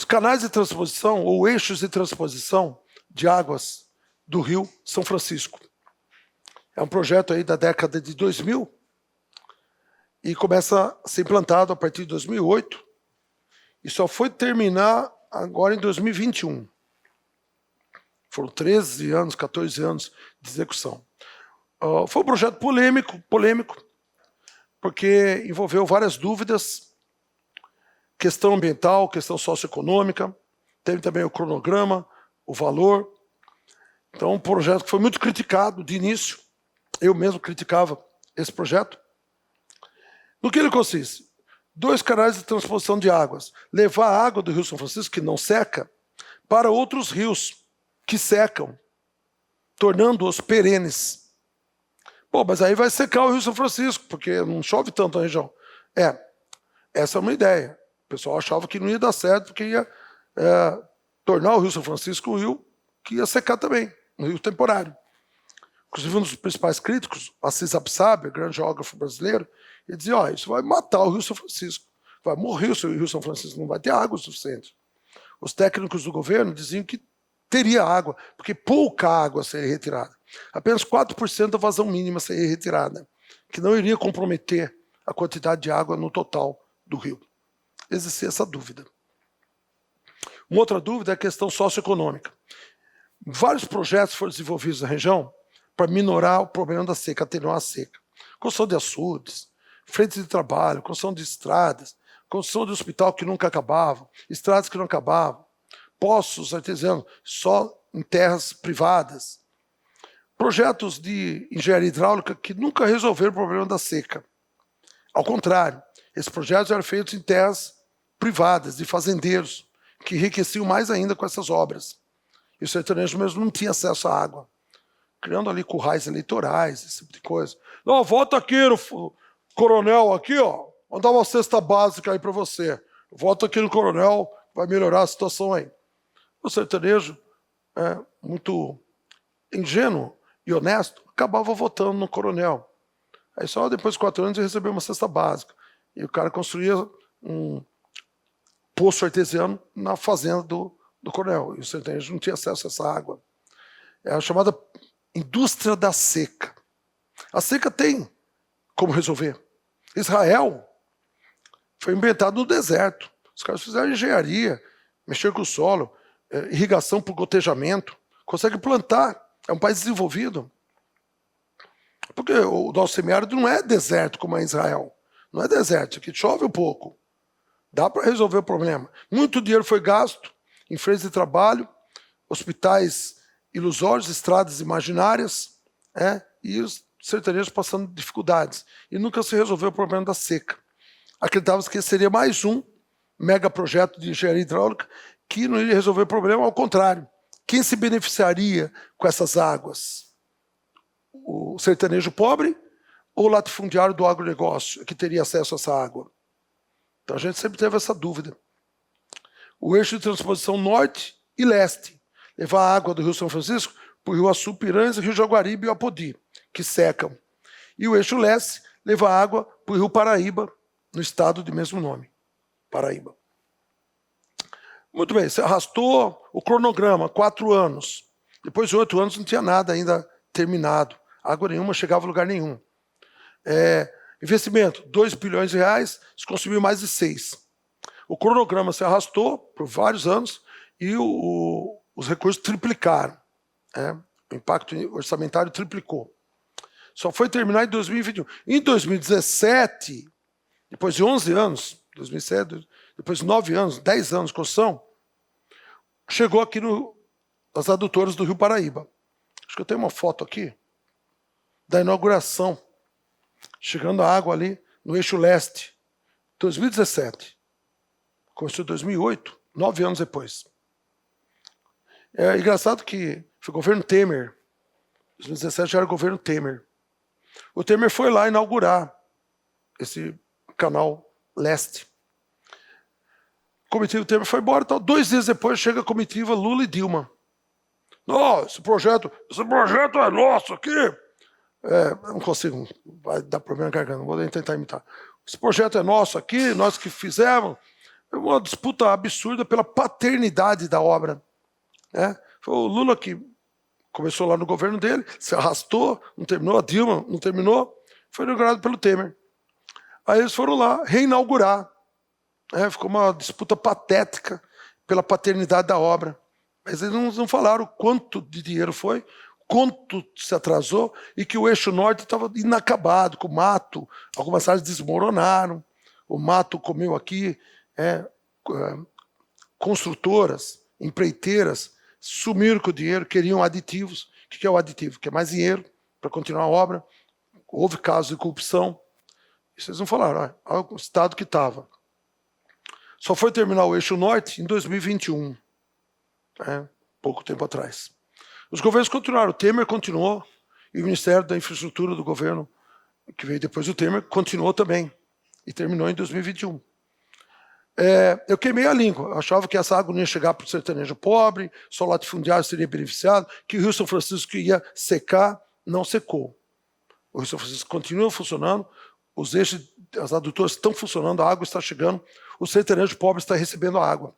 Os canais de transposição ou eixos de transposição de águas do Rio São Francisco. É um projeto aí da década de 2000 e começa a ser implantado a partir de 2008 e só foi terminar agora em 2021. Foram 13 anos, 14 anos de execução. Foi um projeto polêmico, porque envolveu várias dúvidas, questão ambiental, questão socioeconômica, teve também o cronograma, o valor. Então, um projeto que foi muito criticado de início. Eu mesmo criticava esse projeto. No que ele consiste? 2 canais de transposição de águas. Levar a água do Rio São Francisco, que não seca, para outros rios que secam, tornando-os perenes. Pô, mas aí vai secar o Rio São Francisco, porque não chove tanto na região. Essa é uma ideia. O pessoal achava que não ia dar certo, porque ia tornar o Rio São Francisco um rio que ia secar também, um rio temporário. Inclusive, um dos principais críticos, Assis Absabe, grande geógrafo brasileiro, ele dizia, isso vai matar o Rio São Francisco. Vai morrer o Rio São Francisco, não vai ter água suficiente. Os técnicos do governo diziam que teria água, porque pouca água seria retirada. Apenas 4% da vazão mínima seria retirada, que não iria comprometer a quantidade de água no total do rio. Existia essa dúvida. Uma outra dúvida é a questão socioeconômica. Vários projetos foram desenvolvidos na região para minorar o problema da seca, atenuar a seca. Construção de açudes, frentes de trabalho, construção de estradas, construção de hospital que nunca acabava, estradas que não acabavam, poços artesianos só em terras privadas, projetos de engenharia hidráulica que nunca resolveram o problema da seca. Ao contrário, esses projetos eram feitos em terras privadas, de fazendeiros, que enriqueciam mais ainda com essas obras. E o sertanejo mesmo não tinha acesso à água, criando ali currais eleitorais, esse tipo de coisa. Não, volta aqui no coronel, aqui, ó, vou dar uma cesta básica aí para você. Volta aqui no coronel, vai melhorar a situação aí. O sertanejo, muito ingênuo e honesto, acabava votando no coronel. Aí só depois de 4 anos ele recebeu uma cesta básica. E o cara construía um poço artesiano na fazenda do coronel. E o sertanejo não tinha acesso a essa água. É a chamada indústria da seca. A seca tem como resolver. Israel foi inventado no deserto. Os caras fizeram engenharia, mexer com o solo, irrigação por gotejamento, consegue plantar. É um país desenvolvido. Porque o nosso semiárido não é deserto como é Israel. Não é deserto, aqui chove um pouco. Dá para resolver o problema. Muito dinheiro foi gasto em frentes de trabalho, hospitais ilusórios, estradas imaginárias, e os sertanejos passando dificuldades. E nunca se resolveu o problema da seca. Acreditava-se que seria mais um megaprojeto de engenharia hidráulica que não iria resolver o problema, ao contrário. Quem se beneficiaria com essas águas? O sertanejo pobre ou o latifundiário do agronegócio que teria acesso a essa água? Então a gente sempre teve essa dúvida. O eixo de transposição norte e leste, levar a água do Rio São Francisco para o Rio Açu, Piranhas, Rio Jaguaribe e o Apodi, que secam. E o eixo leste, levar água para o Rio Paraíba, no estado de mesmo nome, Paraíba. Muito bem, você arrastou o cronograma, 4 anos. Depois de 8 anos não tinha nada ainda terminado. Água nenhuma chegava a lugar nenhum. Investimento, 2 bilhões de reais, se consumiu mais de 6. O cronograma se arrastou por vários anos e os recursos triplicaram. O impacto orçamentário triplicou. Só foi terminar em 2021. Em 2017, depois de 11 anos, 2007, depois de 9 anos, 10 anos de construção, chegou aqui nas adutoras do Rio Paraíba. Acho que eu tenho uma foto aqui da inauguração, chegando a água ali no eixo leste, 2017. Começou em 2008, 9 anos depois. É engraçado que foi o governo Temer, 2017 já era o governo Temer. O Temer foi lá inaugurar esse canal leste. A comitiva Temer foi embora, então 2 dias depois chega a comitiva Lula e Dilma. Não, esse projeto é nosso aqui. Não consigo, vai dar problema na garganta, não vou nem tentar imitar. Esse projeto é nosso aqui, nós que fizemos, É uma disputa absurda pela paternidade da obra. Né? Foi o Lula que começou lá no governo dele, se arrastou, não terminou, a Dilma não terminou, foi inaugurado pelo Temer. Aí eles foram lá reinaugurar. Ficou uma disputa patética pela paternidade da obra. Mas eles não falaram quanto de dinheiro foi, quanto se atrasou e que o eixo norte estava inacabado, com o mato, algumas áreas desmoronaram, o mato comeu aqui, construtoras, empreiteiras, sumiram com o dinheiro, queriam aditivos. O que é o aditivo? Quer mais dinheiro para continuar a obra. Houve casos de corrupção. E vocês não falaram, olha o estado que estava. Só foi terminar o eixo norte em 2021, pouco tempo atrás. Os governos continuaram, o Temer continuou, e o Ministério da Infraestrutura do governo, que veio depois do Temer, continuou também, e terminou em 2021. Eu queimei a língua, eu achava que essa água não ia chegar para o sertanejo pobre, só o latifundiário seria beneficiado, que o Rio São Francisco ia secar, não secou. O Rio São Francisco continua funcionando, os eixos, as adutoras estão funcionando, a água está chegando, o sertanejo pobre está recebendo a água.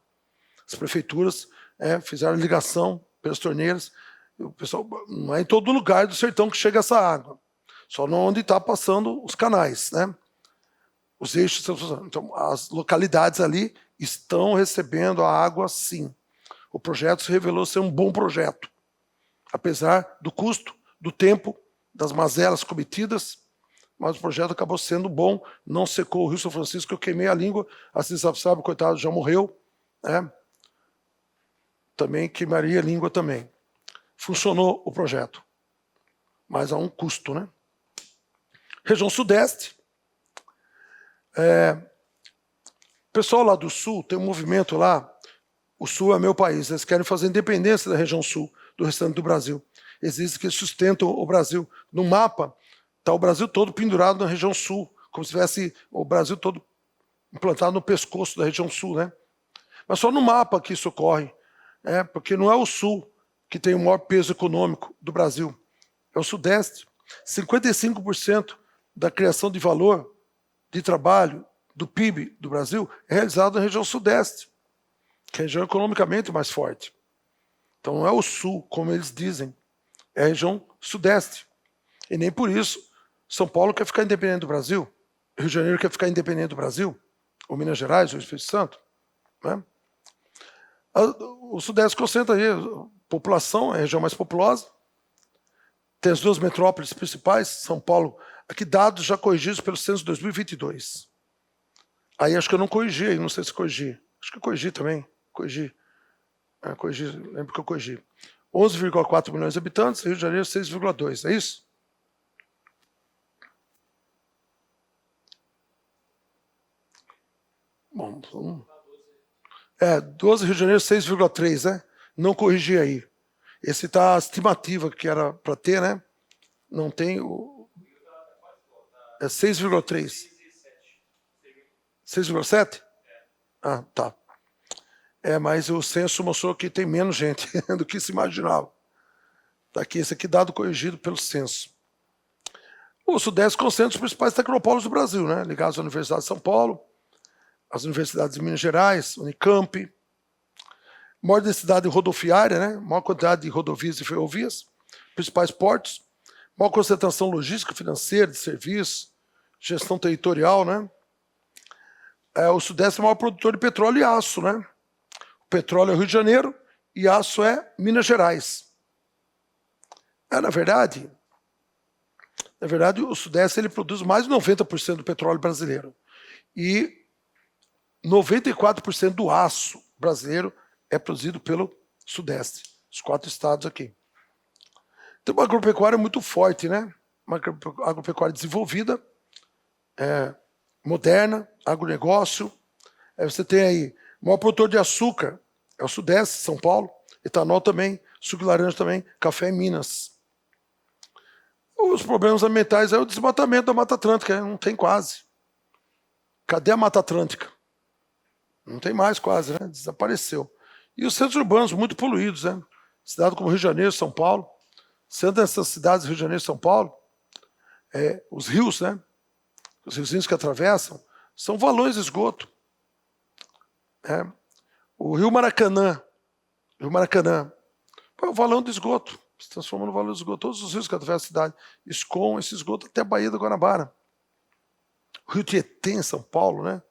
As prefeituras fizeram ligação pelas torneiras, o pessoal, não é em todo lugar do sertão que chega essa água, só onde está passando os canais, né? Os eixos estão funcionando. Então, as localidades ali estão recebendo a água, sim. O projeto se revelou ser um bom projeto, apesar do custo, do tempo, das mazelas cometidas, mas o projeto acabou sendo bom, não secou o Rio São Francisco, eu queimei a língua, assim sabe, coitado, já morreu, também queimaria a língua também. Funcionou o projeto, mas a um custo, né? Região Sudeste, pessoal lá do Sul, tem um movimento lá, o Sul é meu país, eles querem fazer independência da região Sul, do restante do Brasil. Existe que sustentam o Brasil. No mapa, está o Brasil todo pendurado na região Sul, como se tivesse o Brasil todo implantado no pescoço da região Sul, né? Mas só no mapa que isso ocorre, porque não é o Sul que tem o maior peso econômico do Brasil, é o Sudeste. 55% da criação de valor de trabalho do PIB do Brasil é realizado na região Sudeste, que é a região economicamente mais forte. Então não é o Sul, como eles dizem, é a região Sudeste. E nem por isso São Paulo quer ficar independente do Brasil, Rio de Janeiro quer ficar independente do Brasil, ou Minas Gerais, ou Espírito Santo. Né? O Sudeste concentra aí, a população é a região mais populosa, tem as duas metrópoles principais, São Paulo, aqui dados já corrigidos pelo censo 2022. Aí acho que eu não corrigi, não sei se corrigi. Acho que eu corrigi também, corrigi, lembro que eu corrigi. 11,4 milhões de habitantes, Rio de Janeiro 6,2, é isso? Bom, 12, Rio de Janeiro 6,3, né? Não corrigi aí. Esse tá a estimativa que era para ter, né? Não tem o... É 6,3. 6,7? Ah, tá. Mas o censo mostrou que tem menos gente do que se imaginava. Tá aqui, esse aqui dado corrigido pelo censo. O Sudeste concentra os principais tecnopólios do Brasil, né? Ligados à Universidade de São Paulo, às universidades de Minas Gerais, Unicamp, maior densidade rodoviária, né? Maior quantidade de rodovias e ferrovias, principais portos, maior concentração logística, financeira, de serviços, gestão territorial, né? O Sudeste é o maior produtor de petróleo e aço, né? O petróleo é o Rio de Janeiro e aço é Minas Gerais. Na verdade, o Sudeste ele produz mais de 90% do petróleo brasileiro. E 94% do aço brasileiro é produzido pelo Sudeste, os 4 estados aqui. Tem uma agropecuária muito forte, né? Uma agropecuária desenvolvida, moderna, agronegócio. Você tem aí o maior produtor de açúcar, é o Sudeste, São Paulo, etanol também, suco de laranja também, café em Minas. Os problemas ambientais é o desmatamento da Mata Atlântica, não tem quase. Cadê a Mata Atlântica? Não tem mais quase, né? Desapareceu. E os centros urbanos muito poluídos, né? Cidades como Rio de Janeiro, São Paulo. Sendo dessas cidades, Rio de Janeiro e São Paulo, os rios, né? Os riozinhos que atravessam, são valões de esgoto. né? O Rio Maracanã, é o valão do esgoto, se transforma no valão do esgoto. Todos os rios que atravessam a cidade escoam esse esgoto até a Baía do Guanabara. O Rio Tietê, em São Paulo, né?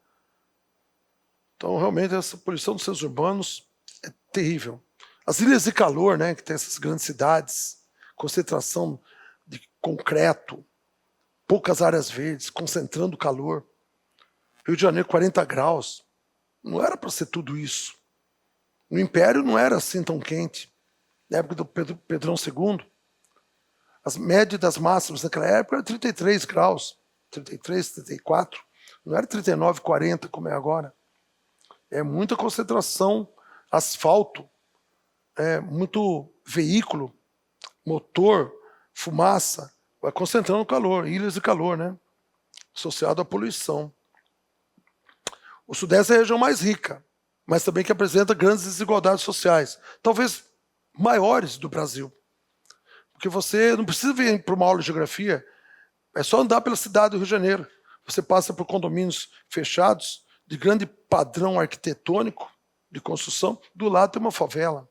Então, realmente, essa poluição dos centros urbanos é terrível. As ilhas de calor, né, que tem essas grandes cidades, concentração de concreto, poucas áreas verdes, concentrando calor. Rio de Janeiro, 40 graus. Não era para ser tudo isso. No Império não era assim tão quente. Na época do Pedrão II, as médias das máximas naquela época eram 33 graus, 33, 34. Não era 39, 40 como é agora. É muita concentração, asfalto, muito veículo, motor, fumaça, vai concentrando calor, ilhas de calor, né? Associado à poluição. O Sudeste é a região mais rica, mas também que apresenta grandes desigualdades sociais, talvez maiores do Brasil. Porque você não precisa vir para uma aula de geografia, é só andar pela cidade do Rio de Janeiro. Você passa por condomínios fechados, de grande padrão arquitetônico, de construção, do lado tem uma favela.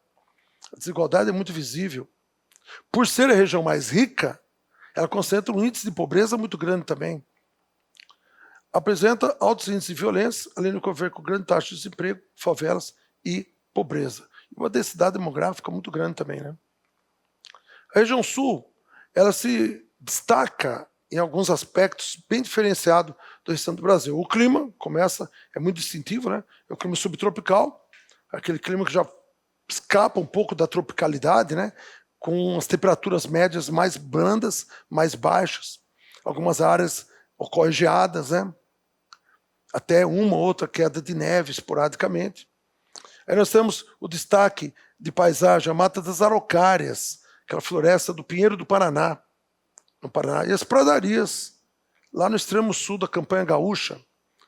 A desigualdade é muito visível. Por ser a região mais rica, ela concentra um índice de pobreza muito grande também. Apresenta altos índices de violência, além de conviver com grande taxa de desemprego, favelas e pobreza. E uma densidade demográfica muito grande também, né? A região sul, ela se destaca em alguns aspectos bem diferenciados do restante do Brasil. O clima é muito distintivo, né? É o clima subtropical, aquele clima que já escapa um pouco da tropicalidade, né? Com as temperaturas médias mais brandas, mais baixas. Algumas áreas ocorrem geadas, né? Até uma ou outra queda de neve esporadicamente. Aí nós temos o destaque de paisagem, a Mata das Araucárias, aquela floresta do Pinheiro do Paraná, no Paraná, e as pradarias, lá no extremo sul da Campanha Gaúcha,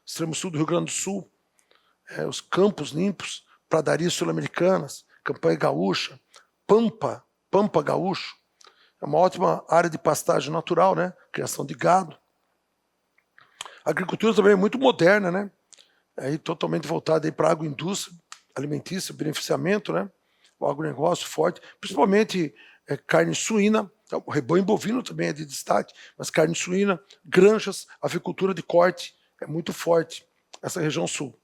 extremo sul do Rio Grande do Sul, os campos limpos, pradarias sul-americanas, Campanha Gaúcha, Pampa Gaúcho, é uma ótima área de pastagem natural, né? Criação de gado. A agricultura também é muito moderna, né? Aí, totalmente voltada para a agroindústria, alimentícia, beneficiamento, né? O agronegócio forte, principalmente carne suína, o rebanho bovino também é de destaque, mas carne suína, granjas, avicultura de corte, é muito forte essa região sul.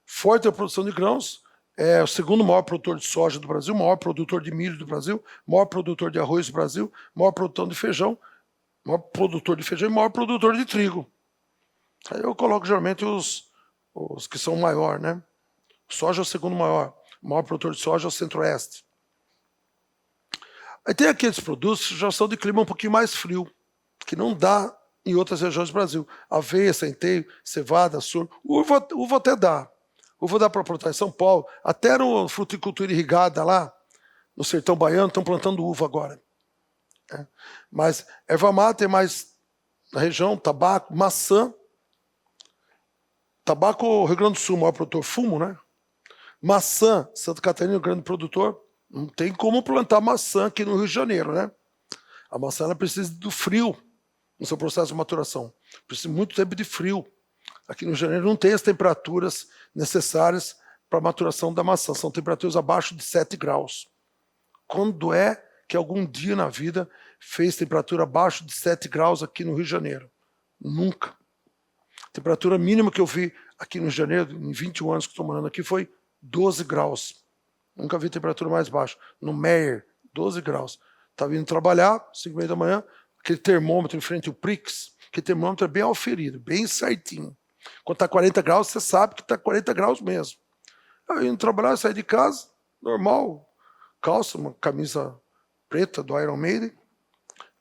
Forte a produção de grãos, é o segundo maior produtor de soja do Brasil, maior produtor de milho do Brasil, maior produtor de arroz do Brasil, maior produtor de feijão, maior produtor de feijão e maior produtor de trigo. Aí eu coloco geralmente os que são maior, né? Soja é o segundo maior. O maior produtor de soja é o Centro-Oeste. Aí tem aqueles produtos que já são de clima um pouquinho mais frio, que não dá em outras regiões do Brasil. Aveia, centeio, cevada, sorgo. Uva até dá. Uva dá para plantar em São Paulo. Até no fruticultura irrigada lá, no sertão baiano, estão plantando uva agora. Mas erva mate é mais na região, tabaco, maçã. Tabaco, Rio Grande do Sul, maior produtor, fumo, né? Maçã, Santa Catarina, grande produtor. Não tem como plantar maçã aqui no Rio de Janeiro, né? A maçã ela precisa do frio no seu processo de maturação. Precisa de muito tempo de frio. Aqui no Rio de Janeiro não tem as temperaturas necessárias para a maturação da maçã. São temperaturas abaixo de 7 graus. Quando é que algum dia na vida fez temperatura abaixo de 7 graus aqui no Rio de Janeiro? Nunca. A temperatura mínima que eu vi aqui no Rio de Janeiro, em 21 anos que estou morando aqui, foi 12 graus. Nunca vi temperatura mais baixa. No Meier, 12 graus. Estava indo trabalhar, 5h30 da manhã, aquele termômetro em frente ao Prix, aquele termômetro é bem auferido, bem certinho. Quando está 40 graus, você sabe que está 40 graus mesmo. Aí indo trabalhar, saí de casa, normal, calça, uma camisa preta do Iron Maiden.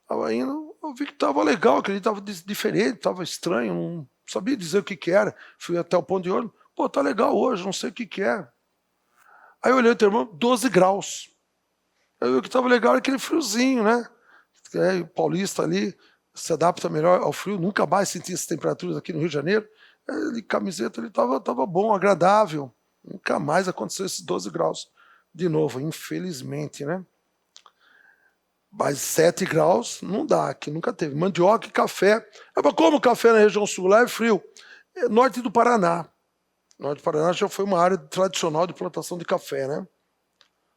Estava indo, eu vi que estava legal, aquele estava diferente, estava estranho, não sabia dizer o que era. Fui até o ponto de ônibus, pô, tá legal hoje, não sei o que é. Aí eu olhei o termômetro, 12 graus. Aí eu vi que estava legal aquele friozinho, né? O paulista ali se adapta melhor ao frio, nunca mais senti essas temperaturas aqui no Rio de Janeiro. De camiseta ele estava bom, agradável. Nunca mais aconteceu esses 12 graus de novo, infelizmente, né? Mas 7 graus não dá, aqui nunca teve. Mandioca e café. Mas como café na região sul lá é frio? É norte do Paraná. O norte do Paraná já foi uma área tradicional de plantação de café, né?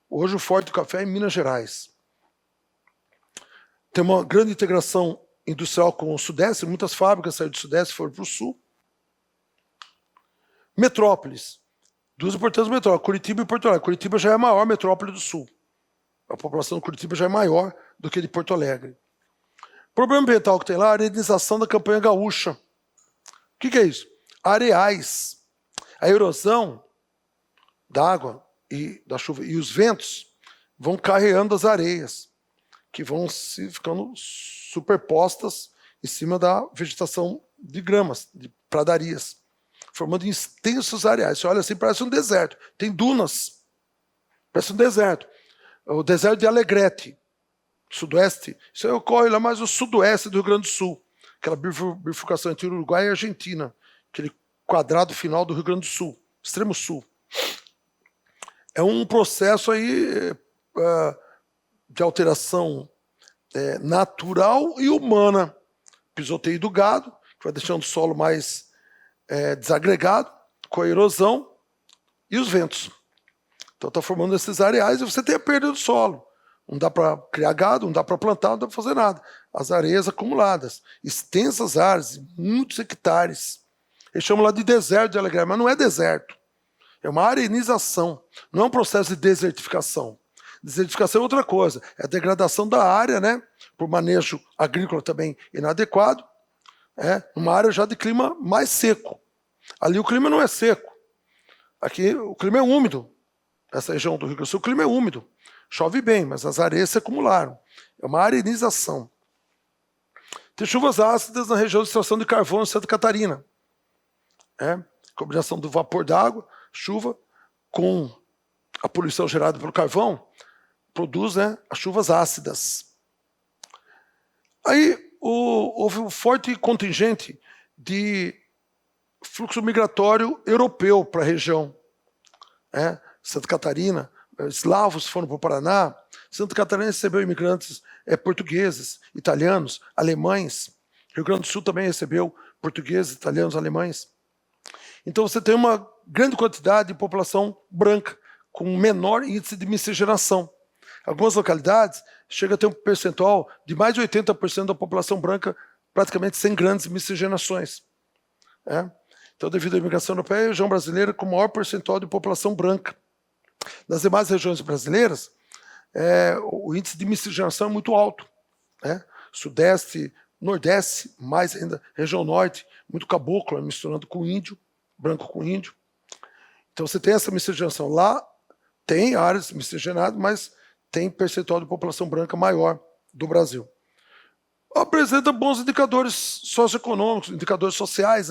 Hoje o forte do café é em Minas Gerais. Tem uma grande integração industrial com o Sudeste, muitas fábricas saíram do Sudeste e foram para o Sul. Metrópoles. Duas importantes metrópoles, Curitiba e Porto Alegre. Curitiba já é a maior metrópole do Sul. A população de Curitiba já é maior do que de Porto Alegre. O problema ambiental que tem lá é a arenização da campanha gaúcha. O que é isso? Areais. A erosão da água e da chuva e os ventos vão carreando as areias, que vão se ficando superpostas em cima da vegetação de gramas, de pradarias, formando extensos areais. Você olha assim, parece um deserto. Tem dunas. Parece um deserto. O deserto de Alegrete, sudoeste. Isso aí ocorre lá mais no sudoeste do Rio Grande do Sul. Aquela bifurcação entre Uruguai e Argentina. Aquele quadrado final do Rio Grande do Sul. Extremo sul. É um processo aí de alteração natural e humana. Pisoteio do gado, que vai deixando o solo mais desagregado, com a erosão e os ventos. Então está formando esses areais e você tem a perda do solo. Não dá para criar gado, não dá para plantar, não dá para fazer nada. As areias acumuladas, extensas áreas, muitos hectares. Eles chamam lá de deserto de Alegrete, mas não é deserto. É uma arenização, não é um processo de desertificação. Desertificação é outra coisa, é a degradação da área, né, por manejo agrícola também inadequado, uma área já de clima mais seco. Ali o clima não é seco, aqui o clima é úmido. Essa região do Rio Grande do Sul, o clima é úmido. Chove bem, mas as areias se acumularam. É uma arenização. Tem chuvas ácidas na região de extração de carvão em Santa Catarina. Combinação do vapor d'água, chuva, com a poluição gerada pelo carvão, produz as chuvas ácidas. Aí houve um forte contingente de fluxo migratório europeu para a região. Santa Catarina, eslavos foram para o Paraná. Santa Catarina recebeu imigrantes portugueses, italianos, alemães. Rio Grande do Sul também recebeu portugueses, italianos, alemães. Então você tem uma grande quantidade de população branca, com menor índice de miscigenação. Algumas localidades chegam a ter um percentual de mais de 80% da população branca praticamente sem grandes miscigenações. Então, devido à imigração europeia, a região brasileira com o maior percentual de população branca. Nas demais regiões brasileiras, o índice de miscigenação é muito alto. Sudeste, Nordeste, mais ainda, região Norte, muito caboclo, misturando com índio, branco com índio. Então você tem essa miscigenação. Lá tem áreas miscigenadas, mas tem percentual de população branca maior do Brasil. Apresenta bons indicadores socioeconômicos, indicadores sociais,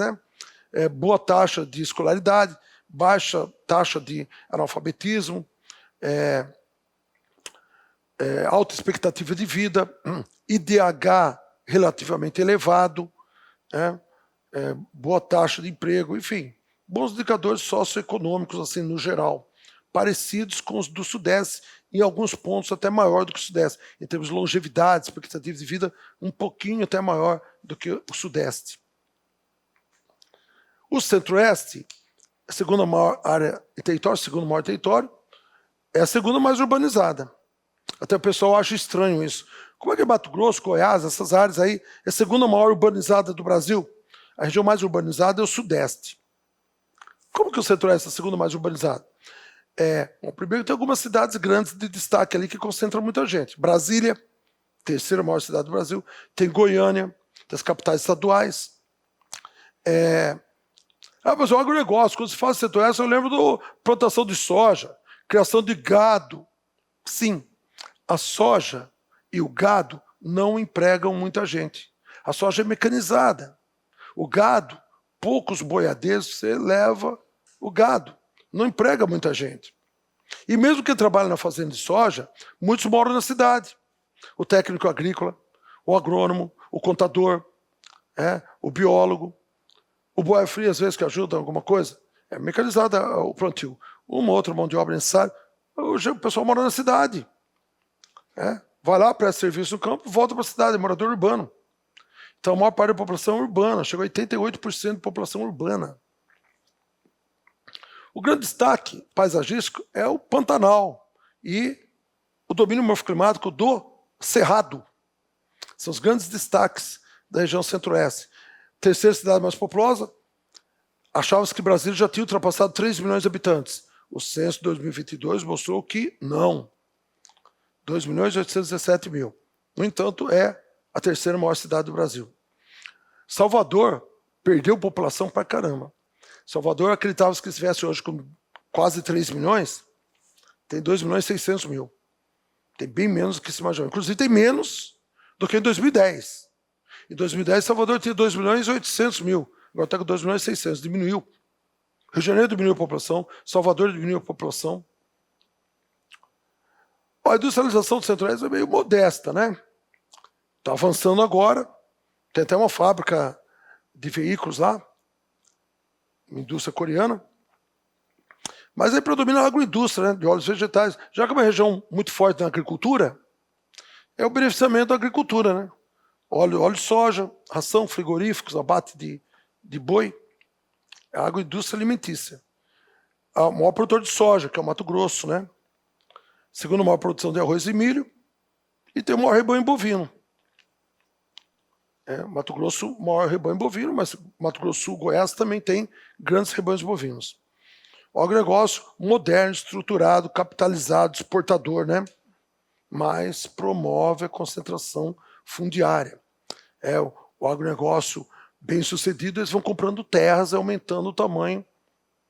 boa taxa de escolaridade, baixa taxa de analfabetismo, alta expectativa de vida, IDH relativamente elevado, boa taxa de emprego, enfim, bons indicadores socioeconômicos assim no geral, parecidos com os do Sudeste, em alguns pontos até maior do que o Sudeste, em termos de longevidade, expectativa de vida um pouquinho até maior do que o Sudeste. O Centro-Oeste, a segunda maior área e território, segundo maior território, é a segunda mais urbanizada. Até o pessoal acha estranho isso. Como é que é Mato Grosso, Goiás, essas áreas aí, é a segunda maior urbanizada do Brasil? A região mais urbanizada é o Sudeste. Como que o Centro-Oeste é a segunda mais urbanizada? Primeiro tem algumas cidades grandes de destaque ali que concentram muita gente. Brasília, terceira maior cidade do Brasil. Tem Goiânia, das capitais estaduais. Mas o agronegócio, quando se fala Centro-Oeste, eu lembro da plantação de soja, criação de gado. Sim, a soja e o gado não empregam muita gente. A soja é mecanizada. O gado, poucos boiadeiros, você leva o gado. Não emprega muita gente. E mesmo quem trabalha na fazenda de soja, muitos moram na cidade. O técnico agrícola, o agrônomo, o contador, o biólogo, o boia fria, às vezes, que ajuda em alguma coisa. É mecanizado o plantio. Uma ou outra mão de obra necessária. Hoje o pessoal mora na cidade. Vai lá, presta serviço no campo, volta para a cidade, é morador urbano. Então a maior parte da população é urbana, chegou a 88% de população urbana. O grande destaque paisagístico é o Pantanal e o domínio morfoclimático do Cerrado. São os grandes destaques da região centro-oeste. Terceira cidade mais populosa, achava-se que Brasília já tinha ultrapassado 3 milhões de habitantes. O censo de 2022 mostrou que não. 2.817.000. No entanto, é a terceira maior cidade do Brasil. Salvador perdeu população pra caramba. Salvador acreditava que estivesse hoje com quase 3 milhões, tem 2.600.000. Tem bem menos do que se imaginou. Inclusive tem menos do que em 2010. Em 2010, Salvador tinha 2.800.000. Agora está com 2.600.000. Diminuiu. Rio de Janeiro diminuiu a população. Salvador diminuiu a população. A industrialização do Centro-Oeste é meio modesta, né? Está avançando agora. Tem até uma fábrica de veículos lá. Uma indústria coreana. Mas aí predomina a agroindústria, né, de óleos vegetais. Já que é uma região muito forte na agricultura, é o beneficiamento da agricultura, né? Óleo de soja, ração, frigoríficos, abate de boi. É a agroindústria alimentícia. O maior produtor de soja, que é o Mato Grosso, né? Segundo maior produção de arroz e milho. E tem o maior rebanho bovino. Mato Grosso, maior rebanho bovino, mas Mato Grosso Sul, Goiás também tem grandes rebanhos bovinos. O agronegócio moderno, estruturado, capitalizado, exportador, né? Mas promove a concentração fundiária. O agronegócio bem sucedido, eles vão comprando terras e aumentando o tamanho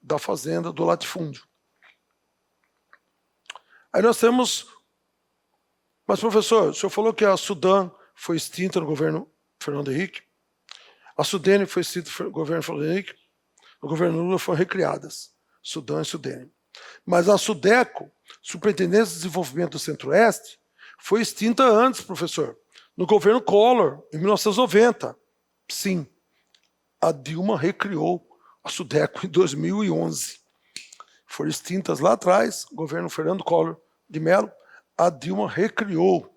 da fazenda, do latifúndio. Aí nós temos... Mas, professor, o senhor falou que a Sudam foi extinta no governo Fernando Henrique, a Sudene foi extinta no governo Fernando Henrique, no governo Lula foram recriadas, Sudam e Sudene. Mas a Sudeco, Superintendência de Desenvolvimento do Centro-Oeste, foi extinta antes, professor, no governo Collor, em 1990. Sim, a Dilma recriou a Sudeco em 2011. Foram extintas lá atrás, governo Fernando Collor de Mello, a Dilma recriou.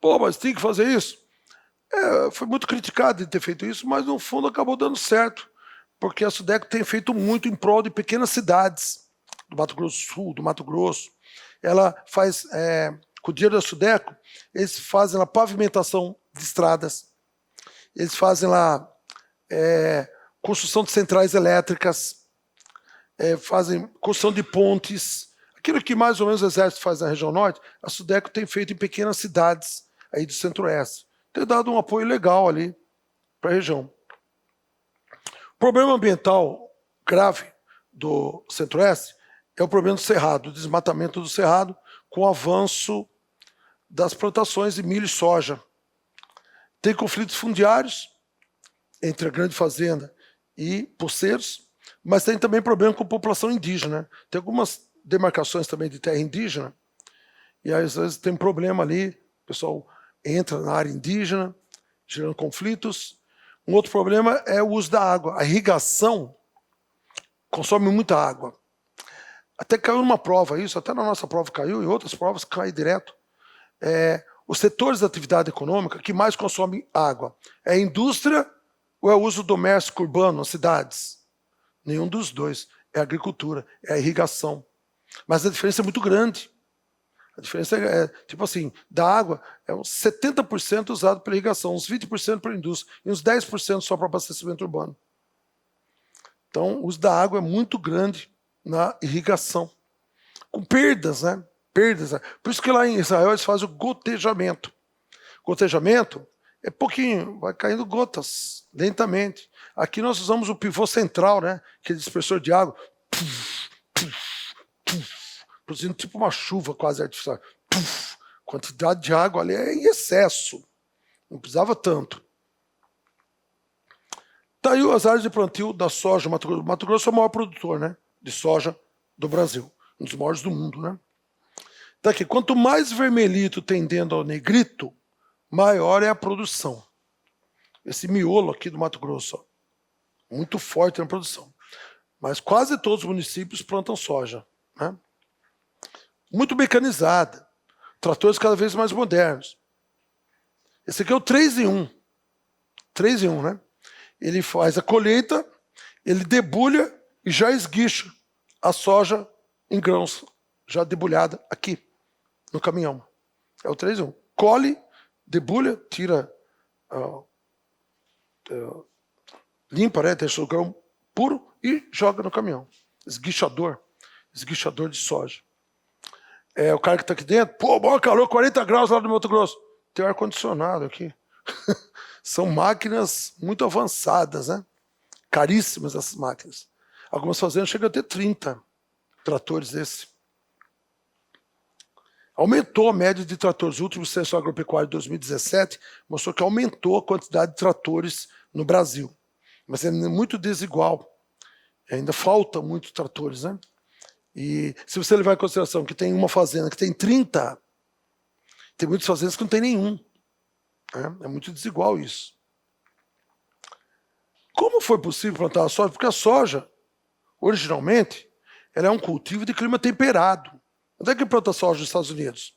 Pô, mas tem que fazer isso? Foi muito criticado de ter feito isso, mas no fundo acabou dando certo, porque a Sudeco tem feito muito em prol de pequenas cidades, do Mato Grosso do Sul, do Mato Grosso. Ela faz, com o dinheiro da Sudeco, eles fazem lá pavimentação de estradas, eles fazem lá construção de centrais elétricas, fazem construção de pontes, aquilo que mais ou menos o Exército faz na região norte, a Sudeco tem feito em pequenas cidades aí do Centro-Oeste. Tem dado um apoio legal ali para a região. O problema ambiental grave do Centro-Oeste é o problema do Cerrado, o desmatamento do Cerrado, com o avanço das plantações de milho e soja. Tem conflitos fundiários entre a grande fazenda e poceiros, mas tem também problema com a população indígena. Tem algumas demarcações também de terra indígena, e às vezes tem problema ali, o pessoal entra na área indígena, gerando conflitos. Um outro problema é o uso da água. A irrigação consome muita água. Até caiu numa prova isso, até na nossa prova caiu, em outras provas cai direto. Os setores da atividade econômica que mais consomem água é a indústria ou é o uso doméstico urbano nas cidades? Nenhum dos dois. É a agricultura, é a irrigação. Mas a diferença é muito grande. A diferença é, tipo assim, da água é uns 70% usado pela irrigação, uns 20% para a indústria e uns 10% só para abastecimento urbano. Então, o uso da água é muito grande na irrigação. Com perdas, né? Perdas. Né? Por isso que lá em Israel eles fazem o gotejamento. Gotejamento é pouquinho, vai caindo gotas, lentamente. Aqui nós usamos o pivô central, né? Aquele dispersor de água. Produzindo tipo uma chuva quase artificial. Quantidade de água ali é em excesso. Não precisava tanto. Tá aí as áreas de plantio da soja. Mato Grosso é o maior produtor, né, de soja do Brasil. Um dos maiores do mundo, né? Tá aqui. Quanto mais vermelhito tendendo ao negrito, maior é a produção. Esse miolo aqui do Mato Grosso, ó, muito forte na produção. Mas quase todos os municípios plantam soja, né? Muito mecanizada, tratores cada vez mais modernos. Esse aqui é o 3 em 1. 3 em 1, né? Ele faz a colheita, ele debulha e já esguicha a soja em grãos, já debulhada aqui, no caminhão. É o 3 em 1. Colhe, debulha, tira, limpa, né, deixa o grão puro e joga no caminhão. Esguichador de soja. O cara que está aqui dentro, pô, bom calor, 40 graus lá no Mato Grosso. Tem ar-condicionado aqui. São máquinas muito avançadas, né? Caríssimas essas máquinas. Algumas fazendas chegam a ter 30 tratores desse. Aumentou a média de tratores. O último censo agropecuário de 2017 mostrou que aumentou a quantidade de tratores no Brasil. Mas é muito desigual. Ainda falta muitos tratores, né? E se você levar em consideração que tem uma fazenda que tem 30, tem muitas fazendas que não tem nenhum. Né? É muito desigual isso. Como foi possível plantar a soja? Porque a soja, originalmente, ela é um cultivo de clima temperado. Onde é que planta soja nos Estados Unidos?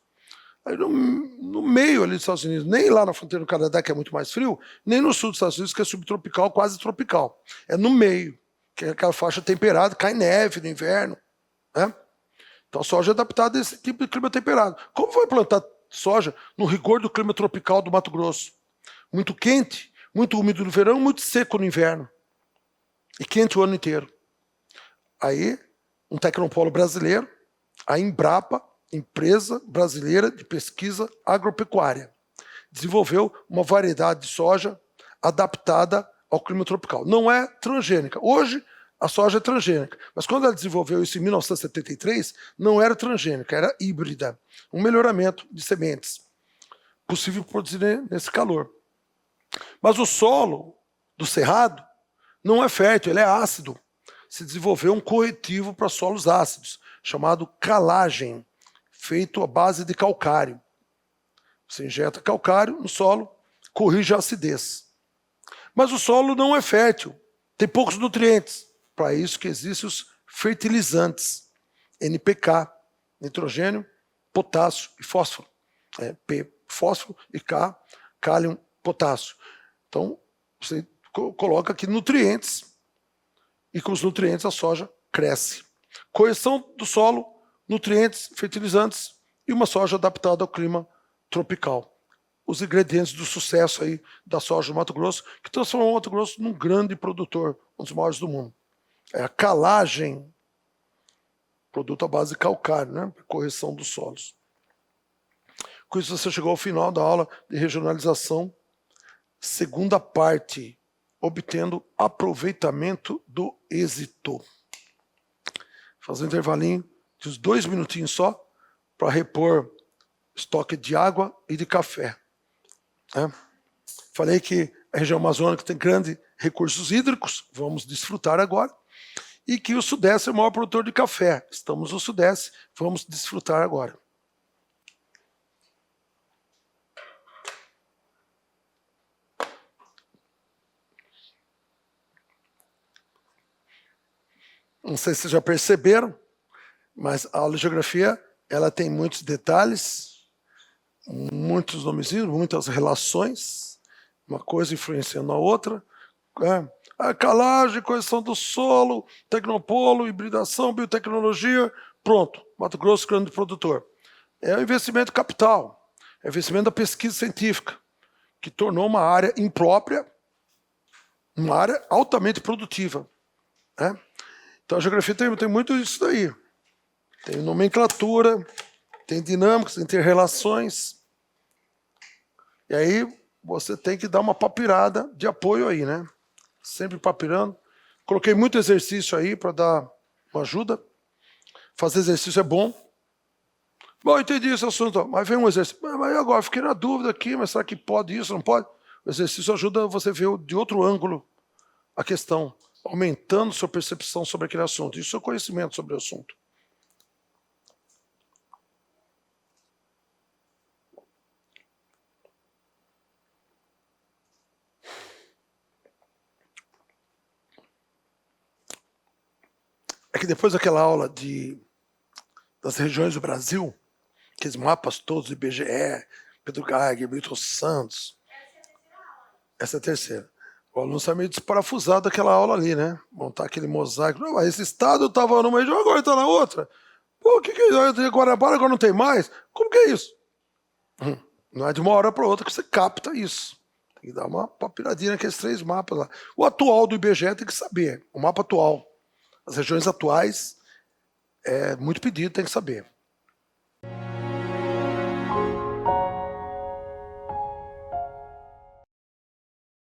Aí no meio ali dos Estados Unidos, nem lá na fronteira do Canadá, que é muito mais frio, nem no sul dos Estados Unidos, que é subtropical, quase tropical. É no meio, que é aquela faixa temperada, cai neve no inverno. Né? Então a soja é adaptada a esse tipo de clima temperado. Como vai plantar soja no rigor do clima tropical do Mato Grosso? Muito quente, muito úmido no verão, muito seco no inverno. E quente o ano inteiro. Aí, um tecnopolo brasileiro, a Embrapa, Empresa Brasileira de Pesquisa Agropecuária, desenvolveu uma variedade de soja adaptada ao clima tropical. Não é transgênica. Hoje, a soja é transgênica. Mas quando ela desenvolveu isso em 1973, não era transgênica, era híbrida. Um melhoramento de sementes. Possível produzir nesse calor. Mas o solo do cerrado não é fértil, ele é ácido. Se desenvolveu um corretivo para solos ácidos, chamado calagem, feito à base de calcário. Você injeta calcário no solo, corrige a acidez. Mas o solo não é fértil, tem poucos nutrientes. Para isso que existem os fertilizantes, NPK, nitrogênio, potássio e fósforo. P, fósforo, e K, cálcio, potássio. Então, você coloca aqui nutrientes, e com os nutrientes a soja cresce. Correção do solo, nutrientes, fertilizantes e uma soja adaptada ao clima tropical. Os ingredientes do sucesso aí da soja do Mato Grosso, que transformou o Mato Grosso num grande produtor, um dos maiores do mundo. É a calagem, produto à base de calcário, né? Correção dos solos. Com isso você chegou ao final da aula de regionalização, segunda parte, obtendo aproveitamento do êxito. Fazer um intervalinho de uns 2 minutinhos só para repor estoque de água e de café. Falei que a região amazônica tem grandes recursos hídricos, vamos desfrutar agora, e que o Sudeste é o maior produtor de café. Estamos no Sudeste, vamos desfrutar agora. Não sei se vocês já perceberam, mas a aula de geografia ela tem muitos detalhes, muitos nomezinhos, muitas relações, uma coisa influenciando a outra. A calagem, correção do solo, tecnopolo, hibridação, biotecnologia, pronto. Mato Grosso, grande produtor. É o investimento capital, é o investimento da pesquisa científica, que tornou uma área imprópria, uma área altamente produtiva. Né? Então a geografia tem muito isso daí. Tem nomenclatura, tem dinâmicas, interrelações. E aí você tem que dar uma papirada de apoio aí, né? Sempre papirando. Coloquei muito exercício aí para dar uma ajuda. Fazer exercício é bom. Bom, entendi esse assunto, mas vem um exercício. Mas agora, fiquei na dúvida aqui, mas será que pode isso, não pode? O exercício ajuda você a ver de outro ângulo a questão, aumentando sua percepção sobre aquele assunto e seu conhecimento sobre o assunto. É que depois daquela aula das regiões do Brasil, aqueles mapas todos, IBGE, Pedro Geiger, Milton Santos. Essa é a terceira. O aluno sai meio desparafusado daquela aula ali, né? Montar aquele mosaico. Não, mas esse estado estava numa região, agora está na outra. Pô, o que é isso? Guarabara agora não tem mais? Como que é isso? Não é de uma hora para outra que você capta isso. Tem que dar uma papiradinha naqueles 3 mapas lá. O atual do IBGE tem que saber. O mapa atual. As regiões atuais é muito pedido, tem que saber.